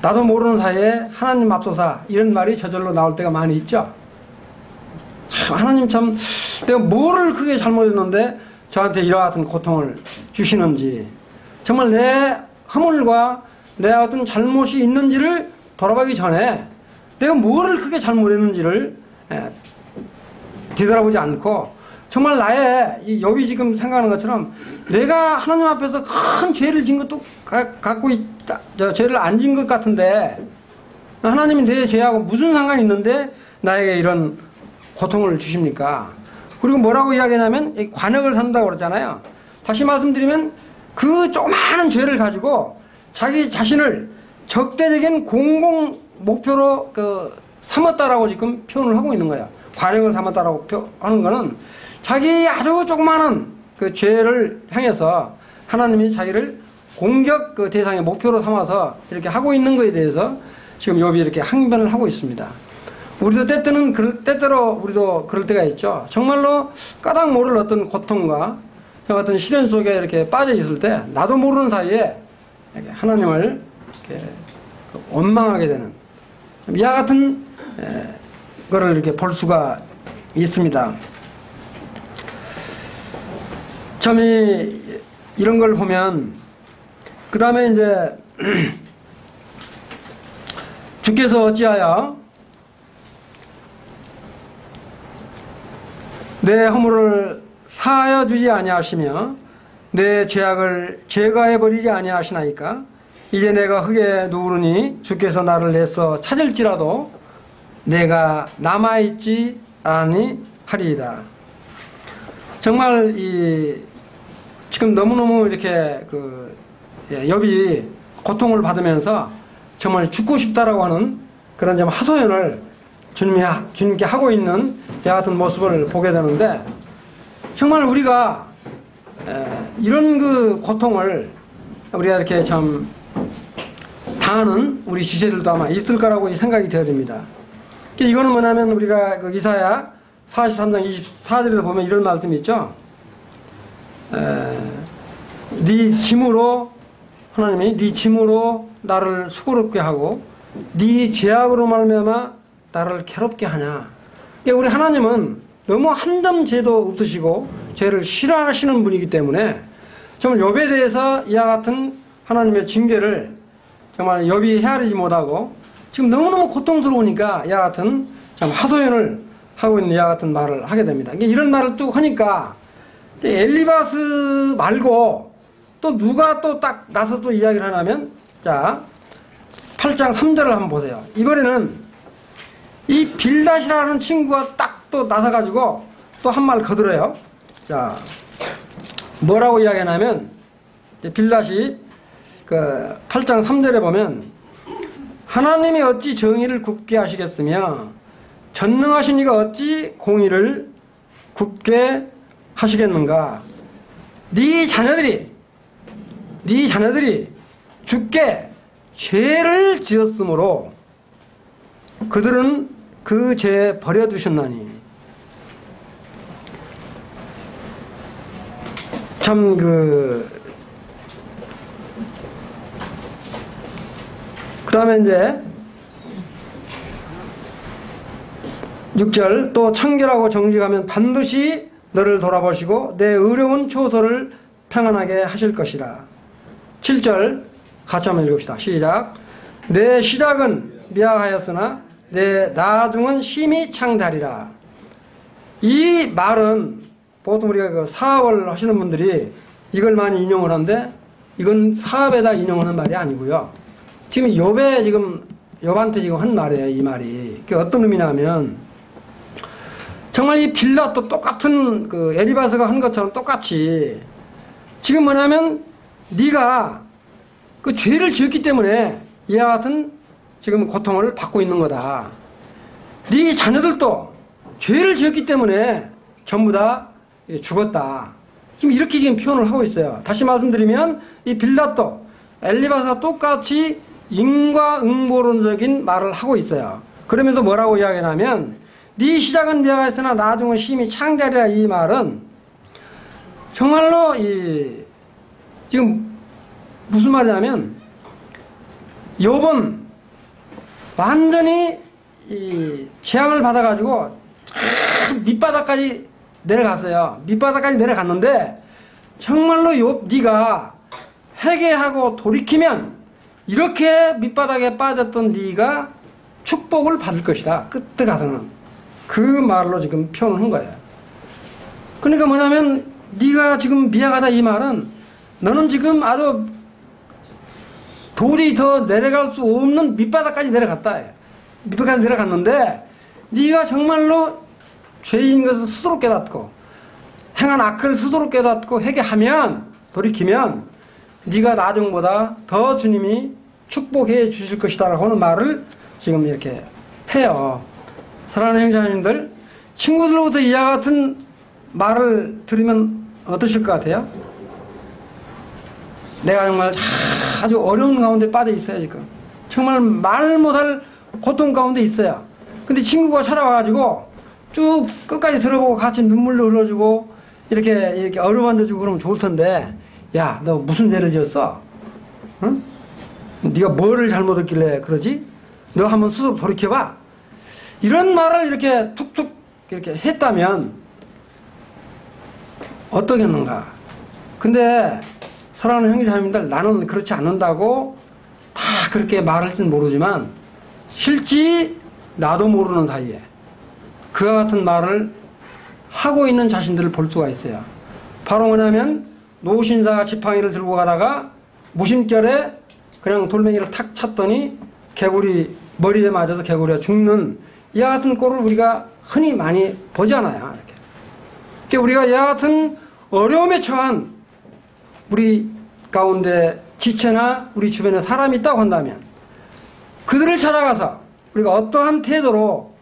나도 모르는 사이에 하나님 앞서사 이런 말이 저절로 나올 때가 많이 있죠. 참 하나님 참 내가 뭐를 크게 잘못했는데 저한테 이와 같은 고통을 주시는지 정말 내 허물과 내 어떤 잘못이 있는지를 돌아보기 전에 내가 뭐를 크게 잘못했는지를 되돌아보지 않고 정말 나의 이 욥이 지금 생각하는 것처럼 내가 하나님 앞에서 큰 죄를 진 것도 갖고 있다, 죄를 안 진 것 같은데 하나님이 내 죄하고 무슨 상관이 있는데 나에게 이런 고통을 주십니까? 그리고 뭐라고 이야기하냐면 관역을 산다고 그러잖아요. 다시 말씀드리면 그 조그마한 죄를 가지고 자기 자신을 적대적인 공공 목표로 삼았다라고 지금 표현을 하고 있는 거예요. 관역을 삼았다라고 하는 거는 자기 아주 조그마한 그 죄를 향해서 하나님이 자기를 공격 그 대상의 목표로 삼아서 이렇게 하고 있는 것에 대해서 지금 욥이 이렇게 항변을 하고 있습니다. 우리도 때때로 우리도 그럴 때가 있죠. 정말로 까닭 모를 어떤 고통과 어떤 시련 속에 이렇게 빠져 있을 때 나도 모르는 사이에 이렇게 하나님을 이렇게 원망하게 되는 이와 같은 거를 이렇게 볼 수가 있습니다. 참 이런 걸 보면 그 다음에 이제 주께서 어찌하여 내 허물을 사하여 주지 아니하시며 내 죄악을 제거해 버리지 아니하시나이까. 이제 내가 흙에 누우르니 주께서 나를 내서 찾을지라도 내가 남아있지 아니하리이다. 정말 지금 너무너무 이렇게 욥이 고통을 받으면서 정말 죽고 싶다라고 하는 그런 좀 하소연을 주님께 하고 있는 이와 같은 모습을 보게 되는데 정말 우리가 이런 그 고통을 우리가 이렇게 참 당하는 우리 지체들도 아마 있을 거라고 생각이 되어집니다. 이거는 뭐냐면 우리가 그 이사야 43장 24절에도 보면 이런 말씀이 있죠. 네 짐으로 하나님이 네 짐으로 나를 수고롭게 하고 네 죄악으로 말미암아 나를 괴롭게 하냐. 그러니까 우리 하나님은 너무 한 점 죄도 없으시고 죄를 싫어하시는 분이기 때문에 정말 욥에 대해서 이와 같은 하나님의 징계를 정말 욥이 헤아리지 못하고 지금 너무너무 고통스러우니까 이와 같은 참 하소연을 하고 있는 이와 같은 말을 하게 됩니다. 그러니까 이런 말을 쭉 하니까 엘리바스 말고 또 누가 또 딱 나서 또 이야기를 하냐면 자 8장 3절을 한번 보세요. 이번에는 이 빌닷이라는 친구가 딱 또 나서가지고 또 한 말 거들어요. 자 뭐라고 이야기하냐면 빌닷이 그 8장 3절에 보면 하나님이 어찌 정의를 굽게 하시겠으며 전능하신 이가 어찌 공의를 굽게 하시겠는가. 네 자녀들이 주께 죄를 지었으므로 그들은 그 죄 버려두셨나니. 참 그 다음에 이제 6절 또 청결하고 정직하면 반드시 너를 돌아보시고 내 의로운 초소를 평안하게 하실 것이라. 7절 같이 한번 읽읍시다. 시작. 내 시작은 미약하였으나 내 나중은 심히 창달이라. 이 말은 보통 우리가 그 사업을 하시는 분들이 이걸 많이 인용을 하는데 이건 사업에다 인용하는 말이 아니고요. 지금 욥한테 지금 한 말이에요. 이 말이. 그게 어떤 의미냐면 정말 이 빌닷도 똑같은 그 엘리바스가 한 것처럼 똑같이 지금 뭐냐면 네가 그 죄를 지었기 때문에 이와 같은 지금 고통을 받고 있는 거다. 네 자녀들도 죄를 지었기 때문에 전부 다 죽었다. 지금 이렇게 지금 표현을 하고 있어요. 다시 말씀드리면 이 빌닷도 엘리바스가 똑같이 인과응보론적인 말을 하고 있어요. 그러면서 뭐라고 이야기하냐면 네 시작은 미약하였으나 나중은 심히 창대하리라. 이 말은 정말로 지금 무슨 말이냐면 욥은 완전히 재앙을 받아가지고 밑바닥까지 내려갔어요. 밑바닥까지 내려갔는데 정말로 네가 회개하고 돌이키면 이렇게 밑바닥에 빠졌던 네가 축복을 받을 것이다. 끝에 가서는. 그 말로 지금 표현을 한 거예요. 그러니까 뭐냐면 네가 지금 미약하다 이 말은 너는 지금 아주 도저히 더 내려갈 수 없는 밑바닥까지 내려갔다. 밑바닥까지 내려갔는데 네가 정말로 죄인 것을 스스로 깨닫고 행한 악을 스스로 깨닫고 회개하면 돌이키면 네가 나중보다 더 주님이 축복해 주실 것이다 라고 하는 말을 지금 이렇게 해요. 사랑하는 형제자매님들, 친구들로부터 이와 같은 말을 들으면 어떠실 것 같아요? 내가 정말 아주 어려운 가운데 빠져 있어요. 지금 정말 말 못할 고통 가운데 있어요. 근데 친구가 찾아와가지고 쭉 끝까지 들어보고 같이 눈물도 흘려주고 이렇게 어루만져주고 그러면 좋을 텐데, 야, 너 무슨 죄를 지었어? 응? 네가 뭐를 잘못했길래 그러지? 너 한번 스스로 돌이켜봐. 이런 말을 이렇게 툭툭 이렇게 했다면 어떠겠는가? 근데 사랑하는 형제자매님들, 나는 그렇지 않는다고 다 그렇게 말할지는 모르지만 실제 나도 모르는 사이에 그와 같은 말을 하고 있는 자신들을 볼 수가 있어요. 바로 뭐냐면 노신사가 지팡이를 들고 가다가 무심결에 그냥 돌멩이를 탁 찼더니 개구리 머리에 맞아서 개구리가 죽는 이와 같은 꼴을 우리가 흔히 많이 보잖아요. 이렇게. 그러니까 우리가 이와 같은 어려움에 처한 우리 가운데 지체나 우리 주변에 사람이 있다고 한다면 그들을 찾아가서 우리가 어떠한 태도로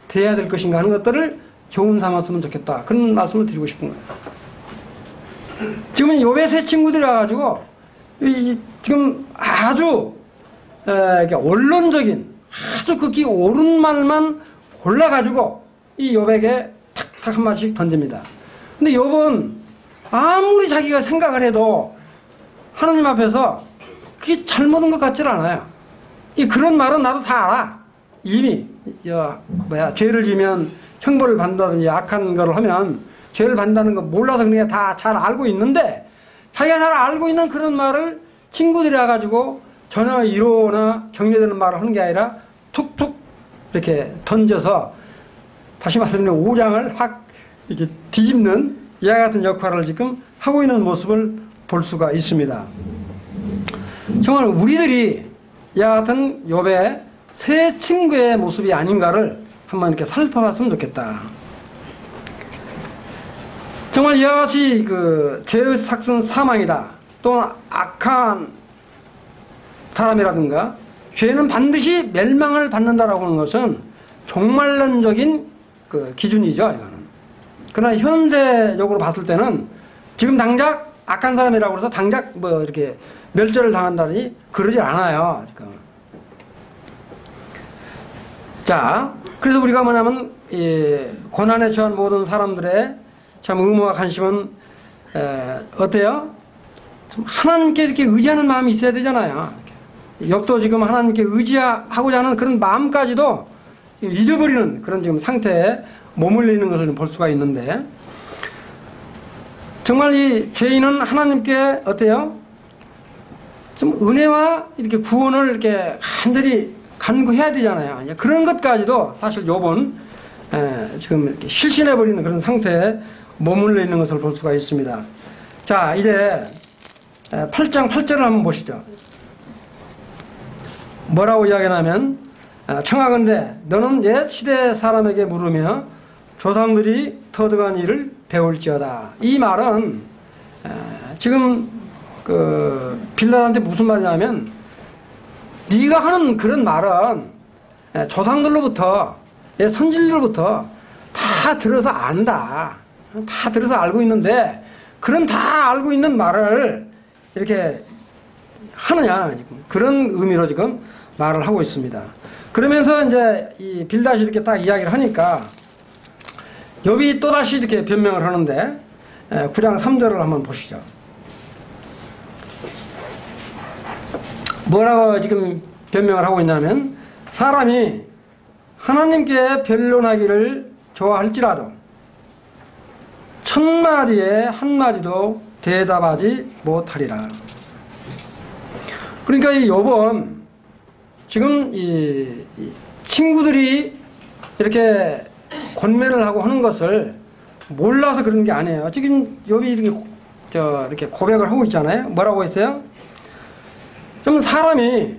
대해야 될 것인가 하는 것들을 교훈 삼았으면 좋겠다. 그런 말씀을 드리고 싶은 거예요. 지금 욥의 세 친구들이 와가지고 지금 아주 원론적인 아주 극히 옳은 말만 골라가지고 이 욥에게 탁탁 한 마디씩 던집니다. 근데 욥은 아무리 자기가 생각을 해도 하나님 앞에서 그게 잘못한 것 같지는 않아요. 그런 말은 나도 다 알아. 이미 죄를 지면 형벌을 받는다든지 악한 거를 하면 죄를 받는다는 거 몰라서 그냥 다 잘 알고 있는데, 자기가 잘 알고 있는 그런 말을 친구들이 와가지고 전혀 위로나 격려되는 말을 하는 게 아니라 툭툭 이렇게 던져서, 다시 말씀드리면 오장을 확 이렇게 뒤집는 이와 같은 역할을 지금 하고 있는 모습을 볼 수가 있습니다. 정말 우리들이 이와 같은 욥의 세 친구의 모습이 아닌가를 한번 이렇게 살펴봤으면 좋겠다. 정말 이와 같이 죄의 삭은 사망이다, 또는 악한 사람이라든가 죄는 반드시 멸망을 받는다라고 하는 것은 종말론적인 기준이죠, 이거는. 그러나 현세적으로 봤을 때는 지금 당장 악한 사람이라고 해서 당장 이렇게 멸절을 당한다니 그러질 않아요. 자, 그래서 우리가 뭐냐면 고난에 처한 모든 사람들의 참 의무와 관심은 어때요? 좀 하나님께 이렇게 의지하는 마음이 있어야 되잖아요. 욥도 지금 하나님께 의지하고자 하는 그런 마음까지도 잊어버리는 그런 지금 상태에 머물러 있는 것을 볼 수가 있는데, 정말 이 죄인은 하나님께 어때요? 좀 은혜와 이렇게 구원을 이렇게 간절히 간구해야 되잖아요. 그런 것까지도 사실 욥은 지금 이렇게 실신해버리는 그런 상태에 머물러 있는 것을 볼 수가 있습니다. 자, 이제 8장 8절을 한번 보시죠. 뭐라고 이야기하냐면, 청하건대 너는 옛 시대 사람에게 물으며 조상들이 터득한 일을 배울지어다. 이 말은 지금 빌닷한테 무슨 말이냐면, 네가 하는 그런 말은 조상들로부터, 선질들로부터 다 들어서 안다. 다 들어서 알고 있는데 그런 다 알고 있는 말을 이렇게 하느냐, 그런 의미로 지금 말을 하고 있습니다. 그러면서 이제 이 빌닷이 이렇게 딱 이야기를 하니까 욥이 또다시 이렇게 변명을 하는데 9장 3절을 한번 보시죠. 뭐라고 지금 변명을 하고 있냐면, 사람이 하나님께 변론하기를 좋아할지라도 1000마디에 1마디도 대답하지 못하리라. 그러니까 이 욥은 지금 이 친구들이 이렇게 권면을 하고 하는 것을 몰라서 그런 게 아니에요. 지금 욥이 이렇게 고백을 하고 있잖아요. 뭐라고 했어요? 좀 사람이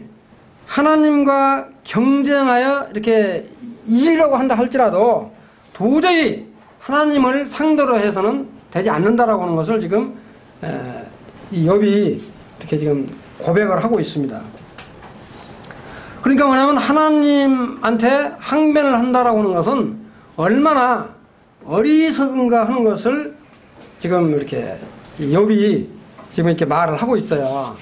하나님과 경쟁하여 이렇게 이기려고 한다 할지라도 도저히 하나님을 상대로 해서는 되지 않는다라고 하는 것을 지금 이 욥이 이렇게 지금 고백을 하고 있습니다. 그러니까 뭐냐면 하나님한테 항변을 한다라고 하는 것은 얼마나 어리석은가 하는 것을 지금 이렇게 욥이 지금 이렇게 말을 하고 있어요.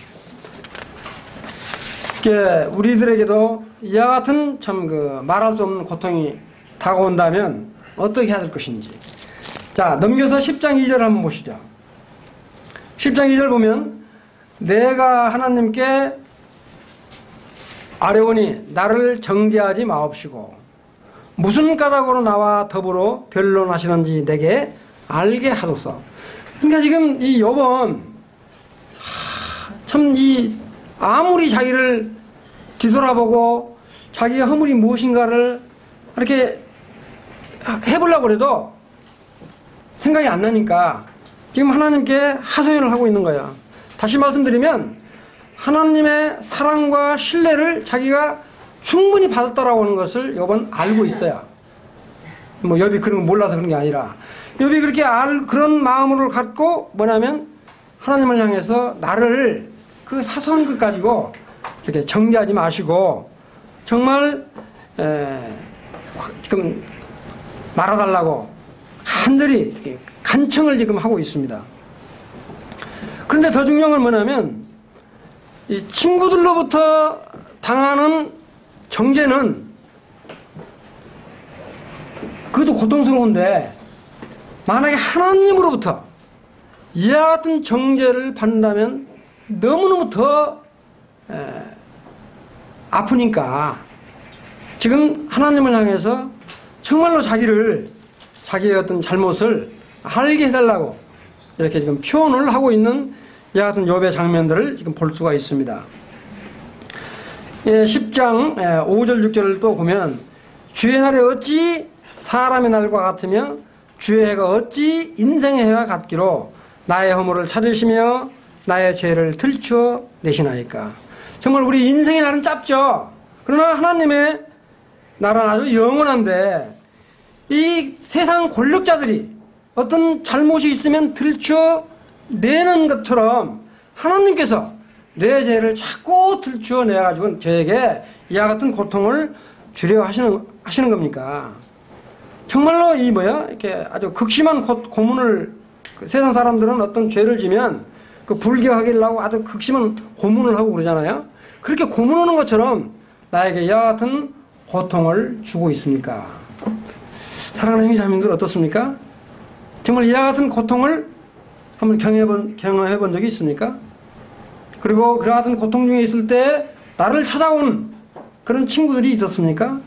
이게 우리들에게도 이와 같은 참 말할 수 없는 고통이 다가온다면 어떻게 해야 될 것인지. 자, 넘겨서 10장 2절 한번 보시죠. 10장 2절 보면 내가 하나님께 아뢰오니 나를 정죄하지 마옵시고 무슨 까닭으로 나와 더불어 변론하시는지 내게 알게 하소서. 그러니까 지금 이 욥은 참 아무리 자기를 뒤돌아보고 자기의 허물이 무엇인가를 이렇게 해보려고 해도 생각이 안 나니까 지금 하나님께 하소연을 하고 있는 거예요. 다시 말씀드리면 하나님의 사랑과 신뢰를 자기가 충분히 받았다라고 하는 것을 욥은 알고 있어요. 뭐 욥이 그런 거 몰라서 그런 게 아니라 욥이 그렇게 그런 마음을 갖고 뭐냐면 하나님을 향해서 나를 그 사소한 것 가지고 이렇게 정죄하지 마시고 정말 지금 말아달라고 간절히 간청을 지금 하고 있습니다. 그런데 더 중요한 건 뭐냐면 이 친구들로부터 당하는 정죄는 그것도 고통스러운데 만약에 하나님으로부터 이와 같은 정죄를 받는다면 너무너무 더 아프니까 지금 하나님을 향해서 정말로 자기의 어떤 잘못을 알게 해달라고 이렇게 지금 표현을 하고 있는 이와 같은 욥의 장면들을 지금 볼 수가 있습니다. 10장 5절 6절을 또 보면 주의 날이 어찌 사람의 날과 같으며 주의 해가 어찌 인생의 해와 같기로 나의 허물을 찾으시며 나의 죄를 들추어 내시나이까. 정말 우리 인생의 날은 짧죠. 그러나 하나님의 날은 아주 영원한데 이 세상 권력자들이 어떤 잘못이 있으면 들추어 내는 것처럼 하나님께서 내 죄를 자꾸 들추어 내가지고 저에게 이와 같은 고통을 주려 하시는 겁니까? 정말로 이렇게 아주 극심한 고문을 세상 사람들은 어떤 죄를 지면 그 불교하기라고 아주 극심한 고문을 하고 그러잖아요. 그렇게 고문하는 것처럼 나에게 이와 같은 고통을 주고 있습니까? 사랑하는 형제자매님들 어떻습니까? 정말 이와 같은 고통을 한번 경험해 본 적이 있습니까? 그리고 그와 같은 고통 중에 있을 때 나를 찾아온 그런 친구들이 있었습니까?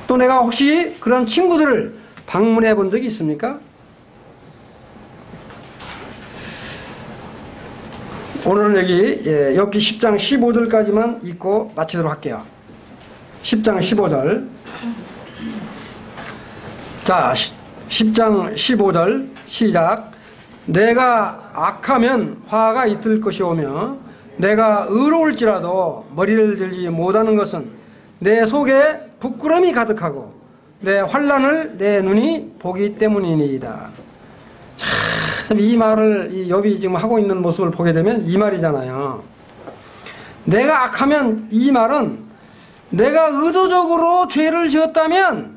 또 내가 혹시 그런 친구들을 방문해 본 적이 있습니까? 오늘은 여기 욥기 10장 15절까지만 읽고 마치도록 할게요. 10장 15절. 자, 10장 15절 시작. 내가 악하면 화가 있을 것이오며 내가 의로울지라도 머리를 들지 못하는 것은 내 속에 부끄러움이 가득하고 내 환난을 내 눈이 보기 때문이니이다. 참 이 말을 욥이 지금 하고 있는 모습을 보게 되면 이 말이잖아요. 내가 악하면 이 말은 내가 의도적으로 죄를 지었다면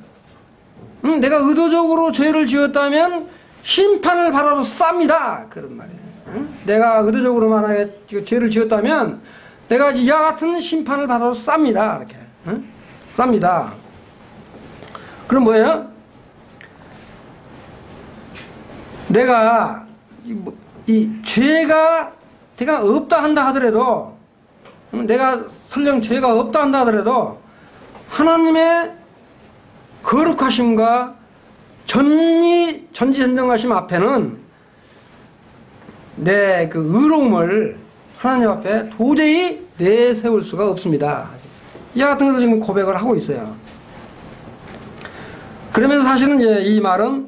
심판을 바라로 쌉니다. 그런 말이에요. 내가 의도적으로 만약에 죄를 지었다면 내가 이와 같은 심판을 바라로 쌉니다. 이렇게 쌉니다. 그럼 뭐예요? 내가 이 죄가 없다 한다 하더라도 내가 설령 죄가 없다 한다 하더라도 하나님의 거룩하심과 전지전능하심 앞에는 내 그 의로움을 하나님 앞에 도저히 내세울 수가 없습니다. 이와 같은 것을 지금 고백을 하고 있어요. 그러면서 사실은 이제 이 말은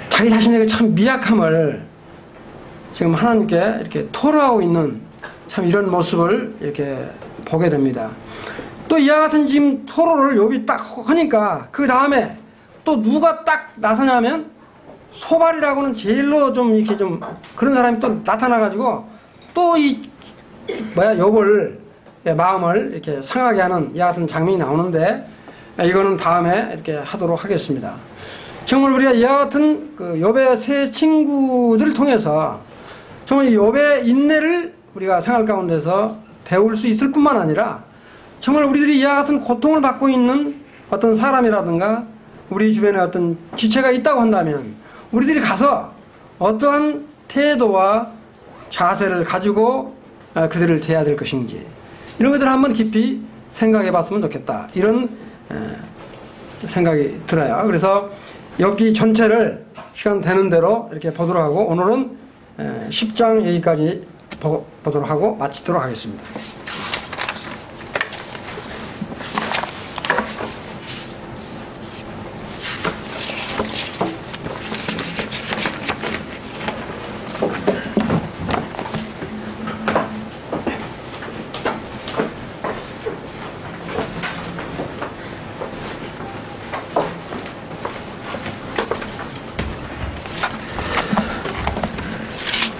자기 자신에게 참 미약함을 지금 하나님께 이렇게 토로하고 있는 참 이런 모습을 이렇게 보게 됩니다. 또 이와 같은 지금 토로를 욥이 딱 하니까 그 다음에 또 누가 딱 나서냐면 소발이라고는 제일로 좀 이렇게 좀 그런 사람이 또 나타나가지고 또 이 욥을 마음을 이렇게 상하게 하는 이와 같은 장면이 나오는데 이거는 다음에 이렇게 하도록 하겠습니다. 정말 우리가 이와 같은 그 욥의 세 친구들을 통해서 정말 이 욥의 인내를 우리가 생활 가운데서 배울 수 있을 뿐만 아니라 정말 우리들이 이와 같은 고통을 받고 있는 어떤 사람이라든가 우리 주변에 어떤 지체가 있다고 한다면 우리들이 가서 어떠한 태도와 자세를 가지고 그들을 대해야 될 것인지 이런 것들을 한번 깊이 생각해 봤으면 좋겠다. 이런 생각이 들어요. 그래서 욥기 전체를 시간 되는 대로 이렇게 보도록 하고 오늘은 10장 여기까지 보도록 하고 마치도록 하겠습니다.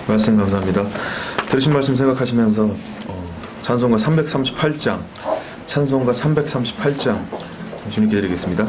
말씀 감사합니다. 들으신 말씀 생각하시면서 찬송가 338장 주님께 드리겠습니다.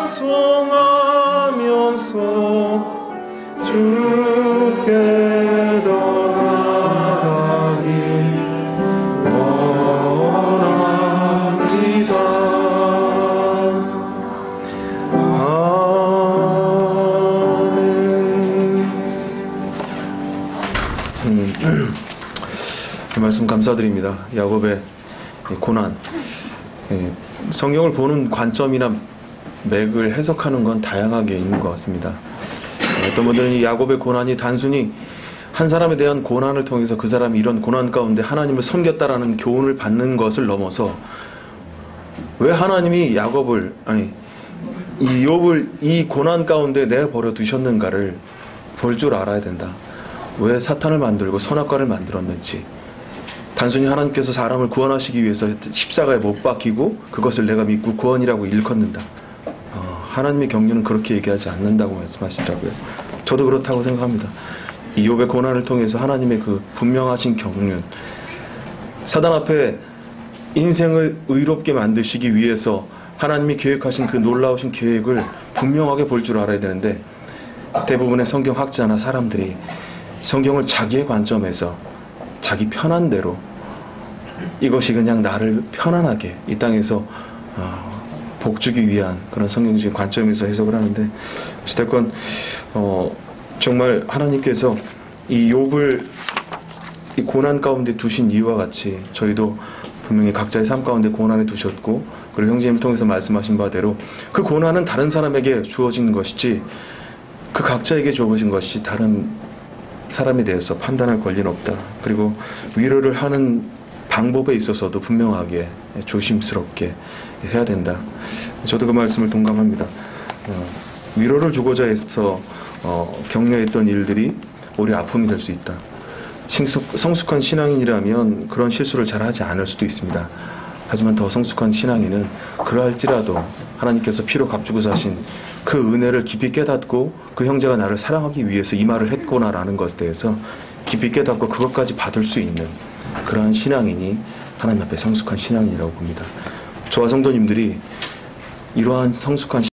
찬송하면서 주께 더 나아가길 원합니다. 그 말씀 감사드립니다. 야곱의 고난. 성경을 보는 관점이나 맥을 해석하는 건 다양하게 있는 것 같습니다. 어떤 분들은 이 야곱의 고난이 단순히 한 사람에 대한 고난을 통해서 그 사람이 이런 고난 가운데 하나님을 섬겼다라는 교훈을 받는 것을 넘어서 왜 하나님이 야곱을, 아니 이 욥을 이 고난 가운데 내버려 두셨는가를 볼 줄 알아야 된다. 왜 사탄을 만들고 선악과를 만들었는지, 단순히 하나님께서 사람을 구원하시기 위해서 십자가에 못 박히고 그것을 내가 믿고 구원이라고 일컫는다. 하나님의 경륜은 그렇게 얘기하지 않는다고 말씀하시더라고요. 저도 그렇다고 생각합니다. 이 욥의 고난을 통해서 하나님의 그 분명하신 경륜, 사단 앞에 인생을 의롭게 만드시기 위해서 하나님이 계획하신 그 놀라우신 계획을 분명하게 볼 줄 알아야 되는데, 대부분의 성경학자나 사람들이 성경을 자기의 관점에서 자기 편한 대로, 이것이 그냥 나를 편안하게 이 땅에서 복주기 위한 그런 성경적인 관점에서 해석을 하는데, 어찌됐건 정말 하나님께서 이 욥을 이 고난 가운데 두신 이유와 같이 저희도 분명히 각자의 삶 가운데 고난에 두셨고, 그리고 형제님을 통해서 말씀하신 바대로 그 고난은 다른 사람에게 주어진 것이지 그 각자에게 주어진 것이 다른 사람에 대해서 판단할 권리는 없다. 그리고 위로를 하는 방법에 있어서도 분명하게 조심스럽게 해야 된다. 저도 그 말씀을 동감합니다. 위로를 주고자 해서 격려했던 일들이 오히려 아픔이 될 수 있다. 성숙한 신앙인이라면 그런 실수를 잘 하지 않을 수도 있습니다. 하지만 더 성숙한 신앙인은 그러할지라도 하나님께서 피로 값주고 사신 그 은혜를 깊이 깨닫고 그 형제가 나를 사랑하기 위해서 이 말을 했구나라는 것에 대해서 깊이 깨닫고 그것까지 받을 수 있는 그러한 신앙인이 하나님 앞에 성숙한 신앙인이라고 봅니다. 저와 성도님들이 이러한 성숙한